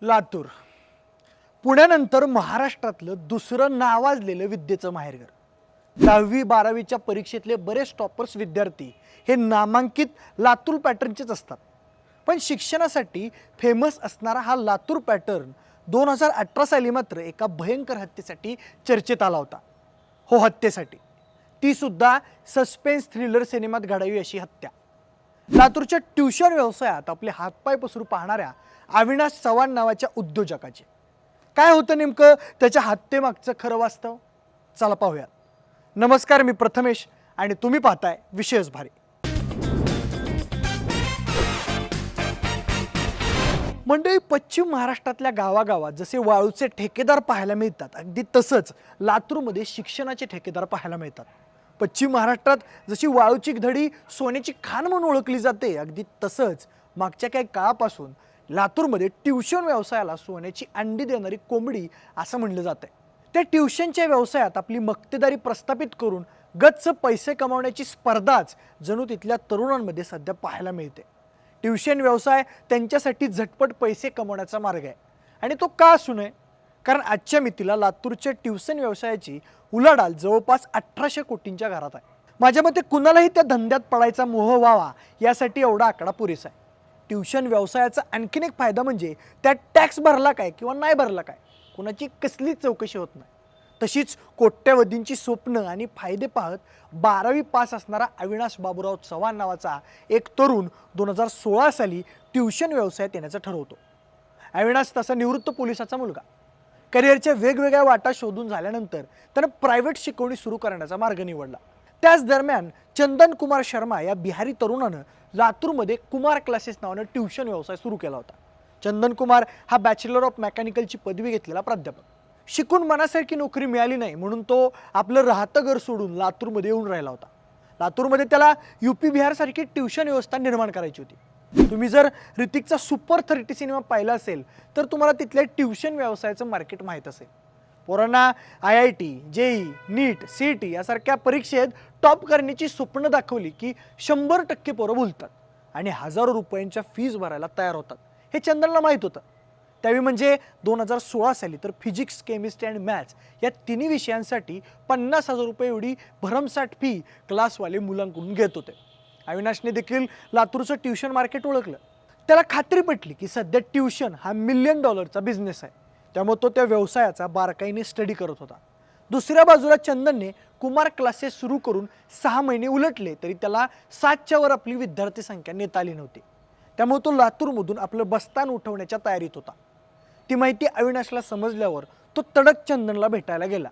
लातूर पुण्यानंतर महाराष्ट्रातलं दुसरं नावाजलेलं विद्येचं माहेरघर. 10वी-12वीच्या परीक्षेतले बरेच टॉपर्स विद्यार्थी हे नामांकित लातूर पॅटर्नचेच असतात. पण शिक्षणासाठी फेमस असणारा हा लातूर पॅटर्न 2018 साली मात्र एका भयंकर हत्येसाठी चर्चेत आला होता. हो, हत्येसाठी, ती सुद्धा सस्पेन्स थ्रिलर सिनेमात घडावी अशी हत्या. लातूरच्या ट्युशन व्यवसायात आपले हातपाय पसरू पाहणाऱ्या अविनाश चव्हाण नावाच्या उद्योजकाचे काय होतं नेमकं त्याच्या हत्येमागचं खरं वास्तव? चला पाहूया. नमस्कार, मी प्रथमेश आणि तुम्ही पाहताय विशेष भारी. मंडळी, पश्चिम महाराष्ट्रातल्या गावागावात जसे वाळूचे ठेकेदार पाहायला मिळतात, अगदी तसंच लातूरमध्ये शिक्षणाचे ठेकेदार पाहायला मिळतात. पश्चिम महाराष्ट्रात जशी वाळूची धडी सोन्याची खाण म्हणून ओळखली जाते, अगदी तसंच मागच्या काही काळापासून लातूरमध्ये ट्युशन व्यवसायाला सोन्याची अंडी देणारी कोंबडी असं म्हणलं जातं. त्या ट्युशनच्या व्यवसायात आपली मक्तेदारी प्रस्थापित करून गच्च पैसे कमावण्याची स्पर्धाच जणू तिथल्या तरुणांमध्ये सध्या पाहायला मिळते. ट्युशन व्यवसाय त्यांच्यासाठी झटपट पैसे कमवण्याचा मार्ग आहे आणि तो का असू नये? कारण आजच्या मितीला लातूरच्या ट्युशन व्यवसायाची उलाढाल जवळपास 1800 कोटींच्या घरात आहे. माझ्या मते कुणालाही त्या धंद्यात पडायचा मोह व्हावा यासाठी एवढा आकडा पुरेसा आहे. ट्युशन व्यवसायाचा आणखीन एक फायदा म्हणजे त्यात टॅक्स भरला काय किंवा नाही भरला काय कुणाची कसलीच चौकशी होत नाही. तशीच कोट्यवधींची स्वप्न आणि फायदे पाहत 12वी पास असणारा अविनाश बाबूराव चव्हाण नावाचा एक तरुण 2016 साली ट्युशन व्यवसायात येण्याचं ठरवतो. अविनाश तसा निवृत्त पोलिसाचा मुलगा. करिअरच्या वेगवेगळ्या वाटा शोधून झाल्यानंतर त्यानं प्रायव्हेट शिकवणी सुरू करण्याचा मार्ग निवडला. त्याच दरम्यान चंदन कुमार शर्मा या बिहारी तरुणानं लातूरमध्ये कुमार क्लासेस नावानं ट्युशन व्यवसाय सुरू केला होता. चंदन कुमार हा बॅचलर ऑफ मेकॅनिकलची पदवी घेतलेला प्राध्यापक. शिकून मनासारखी नोकरी मिळाली नाही म्हणून तो आपलं राहतं घर सोडून लातूरमध्ये येऊन राहिला होता. लातूरमध्ये त्याला UP बिहारसारखी ट्युशन व्यवस्था निर्माण करायची होती. तुम्ही जर ऋतिकचा सुपर 30 सिनेमा पाहिला असेल तर तुम्हाला तिथल्या ट्युशन व्यवसायाचं मार्केट माहीत असेल. पोरांना IIT, JEE, NEET, CET यासारख्या परीक्षेत टॉप करण्याची स्वप्न दाखवली की 100% पोरं बोलतात आणि हजारो रुपयांच्या फीज भरायला तयार होतात. हे चंदनला माहीत होतं. त्यावेळी म्हणजे 2016 साली तर फिजिक्स, केमिस्ट्री आणि मॅथ्स या तिन्ही विषयांसाठी 50,000 रुपये एवढी भरमसाठ फी क्लासवाले मुलांकडून घेत होते. अविनाशने देखील लातूरचं ट्युशन मार्केट ओळखलं. त्याला खात्री पटली की सध्या ट्युशन हा $1 मिलियन बिझनेस आहे. त्यामुळे तो त्या व्यवसायाचा बारकाईने स्टडी करत होता. दुसऱ्या बाजूला चंदनने कुमार क्लासेस सुरू करून 6 महिने उलटले तरी त्याला 7च्या वर आपली विद्यार्थी संख्या नेता आली नव्हती. त्यामुळे तो लातूरमधून आपलं बस्तान उठवण्याच्या तयारीत होता. ती माहिती अविनाशला समजल्यावर तो तडक चंदनला भेटायला गेला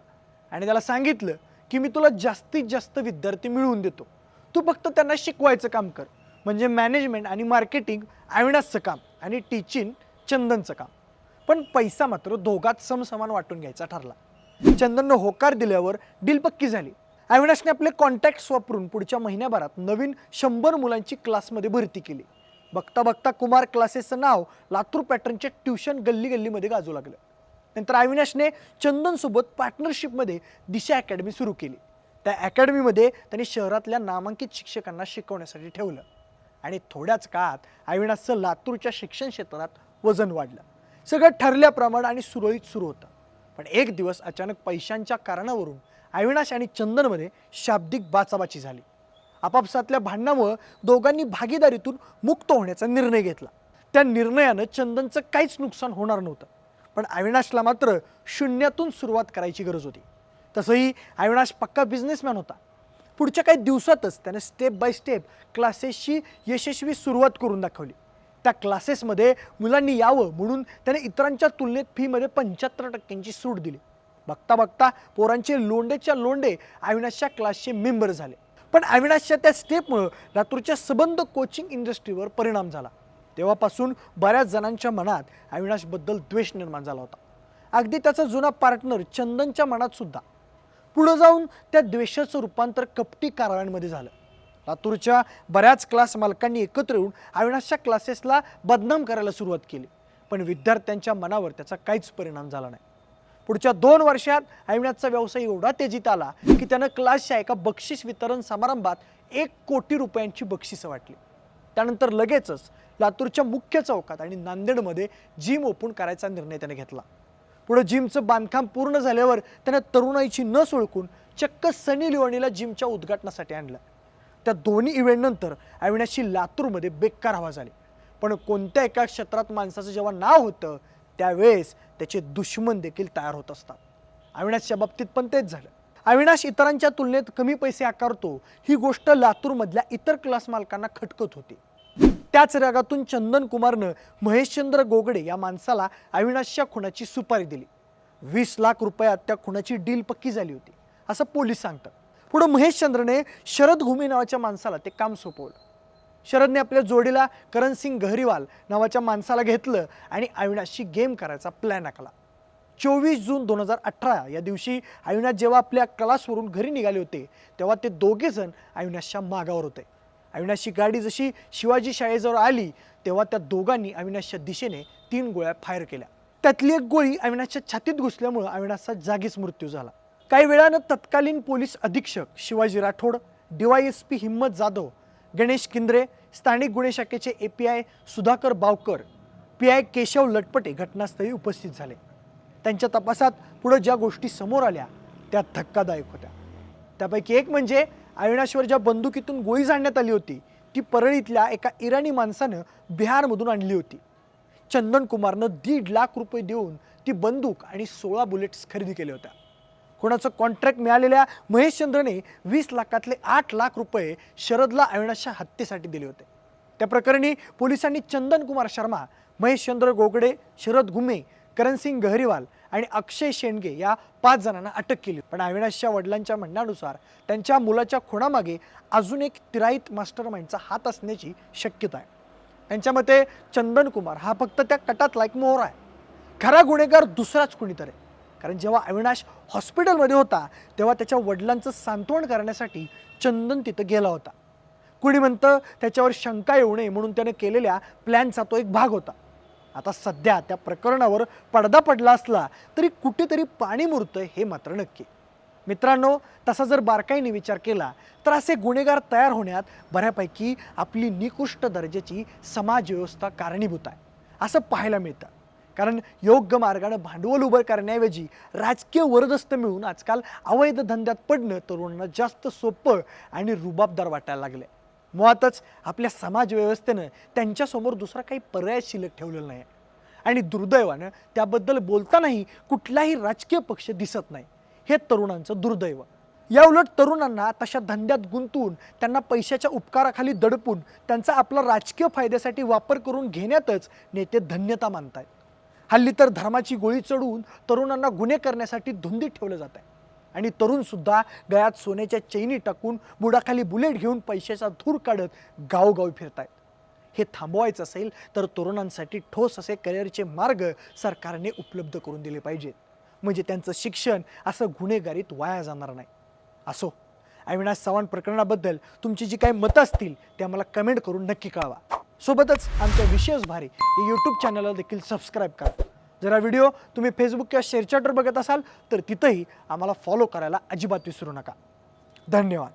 आणि त्याला सांगितलं की मी तुला जास्तीत जास्त विद्यार्थी मिळवून देतो, तू फक्त त्यांना शिकवायचं काम कर. म्हणजे मॅनेजमेंट आणि मार्केटिंग अविनाशचं काम आणि टीचिंग चंदनचं काम. पण पैसा मात्र दोघात समसमान वाटून घ्यायचा ठरला. चंदननं होकार दिल्यावर डील पक्की झाली. अविनाशने आपले कॉन्टॅक्ट्स वापरून पुढच्या महिन्याभरात नवीन 100 मुलांची क्लासमध्ये भरती केली. बघता बघता कुमार क्लासेसचं नाव लातूर पॅटर्नच्या ट्युशन गल्ली गल्लीमध्ये गाजू लागलं. नंतर अविनाशने चंदनसोबत पार्टनरशिपमध्ये दिशा अकॅडमी सुरू केली. त्या अकॅडमीमध्ये त्यांनी शहरातल्या नामांकित शिक्षकांना शिकवण्यासाठी ठेवलं आणि थोड्याच काळात अविनाशचं लातूरच्या शिक्षण क्षेत्रात वजन वाढलं. सगळं ठरल्याप्रमाणे आणि सुरळीत सुरू होतं. पण एक दिवस अचानक पैशांच्या कारणावरून अविनाश आणि चंदनमध्ये शाब्दिक बाचाबाची झाली. आपापसातल्या भांडणामुळे दोघांनी भागीदारीतून मुक्त होण्याचा निर्णय घेतला. त्या निर्णयानं चंदनचं काहीच नुकसान होणार नव्हतं, पण अविनाशला मात्र शून्यातून सुरुवात करायची गरज होती. तसंही अविनाश पक्का बिझनेसमॅन होता. पुढच्या काही दिवसातच त्याने स्टेप बाय स्टेप क्लासेसची यशस्वी सुरुवात करून दाखवली. त्या क्लासेसमध्ये मुलांनी यावं म्हणून त्याने इतरांच्या तुलनेत फीमध्ये 75% सूट दिली. बघता बघता पोरांचे लोंडेच्या लोंडे अविनाशच्या क्लासचे मेंबर झाले. पण अविनाशच्या त्या स्टेपमुळे लातूरच्या सबंध कोचिंग इंडस्ट्रीवर परिणाम झाला. तेव्हापासून बऱ्याच जणांच्या मनात अविनाशबद्दल द्वेष निर्माण झाला होता. अगदी त्याचा जुना पार्टनर चंदनच्या मनात सुद्धा. पुढे जाऊन त्या द्वेषाचं रूपांतर कपटी कारवायांमध्ये झालं. लातूरच्या बऱ्याच क्लास मालकांनी एकत्र येऊन अविनाशच्या क्लासेसला बदनाम करायला सुरुवात केली. पण विद्यार्थ्यांच्या मनावर त्याचा काहीच परिणाम झाला नाही. पुढच्या 2 वर्षात अविनाशचा व्यवसाय एवढा तेजीत आला की त्यानं क्लासच्या एका बक्षीस वितरण समारंभात 1 कोटी रुपयांची बक्षिसं वाटली. त्यानंतर लगेचच लातूरच्या मुख्य चौकात आणि नांदेडमध्ये जिम ओपन करायचा निर्णय त्याने घेतला. पुढे जिमचं बांधकाम पूर्ण झाल्यावर त्याने तरुणाईची नस ओळखून चक्क सनी लिओनीला जिमच्या उद्घाटनासाठी आणलं. त्या दोन्ही इव्हेंटनंतर अविनाशची लातूरमध्ये बेकार हवा झाली. पण कोणत्या एका क्षेत्रात माणसाचं जेव्हा नाव होतं त्यावेळेस त्याचे दुश्मन देखील तयार होत असतात. अविनाशच्या बाबतीत पण तेच झालं. अविनाश इतरांच्या तुलनेत कमी पैसे आकारतो ही गोष्ट लातूरमधल्या इतर क्लास मालकांना खटकत होती. त्याच रागातून चंदन कुमारनं महेशचंद्र गोगडे या माणसाला अविनाशच्या खुनाची सुपारी दिली. 20 लाख रुपयात त्या खुनाची डील पक्की झाली होती असं पोलीस सांगतात. पुढे महेशचंद्रने शरद घुमी नावाच्या माणसाला ते काम सोपवलं. शरदने आपल्या जोडीला करण सिंग गहरीवाल नावाच्या माणसाला घेतलं आणि अविनाशची गेम करायचा प्लॅन आखला. 24 जून 2018 या दिवशी अविनाश जेव्हा आपल्या क्लासवरून घरी निघाले होते तेव्हा ते दोघे जण अविनाशच्या मागावर होते. अविनाशची गाडी जशी शिवाजी शाळेजवळ आली तेव्हा त्या दोघांनी अविनाशच्या दिशेने 3 गोळ्या फायर केल्या. त्यातली एक गोळी अविनाशच्या छातीत घुसल्यामुळे अविनाशचा जागीच मृत्यू झाला. काही वेळानं तत्कालीन पोलीस अधीक्षक शिवाजी राठोड, DYSP हिम्मत जाधव, गणेश किंद्रे, स्थानिक गुन्हे शाखेचे API सुधाकर बावकर, PI केशव लटपटे घटनास्थळी उपस्थित झाले. त्यांच्या तपासात पुढे ज्या गोष्टी समोर आल्या त्या धक्कादायक होत्या. त्यापैकी एक म्हणजे अविनाशवर ज्या बंदुकीतून गोळी झाडण्यात आली होती ती परळीतल्या एका इराणी माणसानं बिहारमधून आणली होती. चंदन कुमारनं 1.5 लाख रुपये देऊन ती बंदूक आणि 16 बुलेट्स खरेदी केल्या होत्या. कोणाचं कॉन्ट्रॅक्ट मिळालेल्या महेशचंद्रने 20 लाखातले 8 लाख रुपये शरदला अविनाशच्या हत्येसाठी दिले होते. त्या प्रकरणी पोलिसांनी चंदन कुमार शर्मा, महेशचंद्र गोगडे, शरद घुमे, करणसिंग गहरीवाल आणि अक्षय शेंडगे या 5 जणांना अटक केली. पण अविनाशच्या वडिलांच्या म्हणण्यानुसार त्यांच्या मुलाच्या खुनामागे अजून एक तिराईत मास्टर माइंडचा हात असण्याची शक्यता आहे. त्यांच्या मते चंदन कुमार हा फक्त त्या कटातला एक मोहरा आहे. खरा गुन्हेगार दुसराच कुणीतरी आहे. कारण जेव्हा अविनाश हॉस्पिटलमध्ये होता तेव्हा त्याच्या वडिलांचं सांत्वन करण्यासाठी चंदन तिथं गेला होता. कुणी म्हणतं त्याच्यावर शंका येऊ नये म्हणून त्याने केलेल्या प्लॅनचा तो एक भाग होता. आता सध्या त्या प्रकरणावर पडदा पडला असला तरी कुठेतरी पाणी मुरतंय हे मात्र नक्की. मित्रांनो, तसा जर बारकाईने विचार केला तर असे गुन्हेगार तयार होण्यात बऱ्यापैकी आपली निकृष्ट दर्जाची समाज व्यवस्था कारणीभूत आहे असं पाहायला मिळतं. कारण योग्य मार्गाने भांडवल उभं करण्याऐवजी राजकीय वरदस्त मिळून आजकाल अवैध धंद्यात पडणं तरुणांना जास्त सोपं आणि रुबाबदार वाटायला लागले. मुळातच आपल्या समाज व्यवस्थेनं त्यांच्यासमोर दुसरा काही पर्याय शिल्लक ठेवलेला नाही आणि दुर्दैवानं त्याबद्दल बोलतानाही कुठलाही राजकीय पक्ष दिसत नाही. हे तरुणांचं दुर्दैव. याउलट तरुणांना तशा धंद्यात गुंतवून त्यांना पैशाच्या उपकाराखाली दडपून त्यांचा आपला राजकीय फायद्यासाठी वापर करून घेण्यातच नेते धन्यता मानतायत. हल्ली तर धर्माची गोळी चढवून तरुणांना गुन्हे करण्यासाठी धुंदीत ठेवलं जात आहे आणि तरुण सुद्धा गळ्यात सोन्याच्या चैनी टाकून बुडाखाली बुलेट घेऊन पैशाचा धूर काढत गावोगावी फिरतायत. हे थांबवायचं असेल तर तरुणांसाठी ठोस असे करिअरचे मार्ग सरकारने उपलब्ध करून दिले पाहिजेत. म्हणजे त्यांचं शिक्षण असं गुन्हेगारीत वाया जाणार नाही. असो, अविनाश चव्हाण प्रकरणाबद्दल तुमची जी काही मतं असतील ते आम्हाला कमेंट करून नक्की कळवा. सोबतच आमच्या विशेष भारी या यूट्यूब चॅनलला देखील सबस्क्राईब करा. जर हा व्हिडिओ तुम्ही फेसबुक किंवा शेअरचॅटवर बघत असाल तर तिथंही आम्हाला फॉलो करायला अजिबात विसरू नका. धन्यवाद.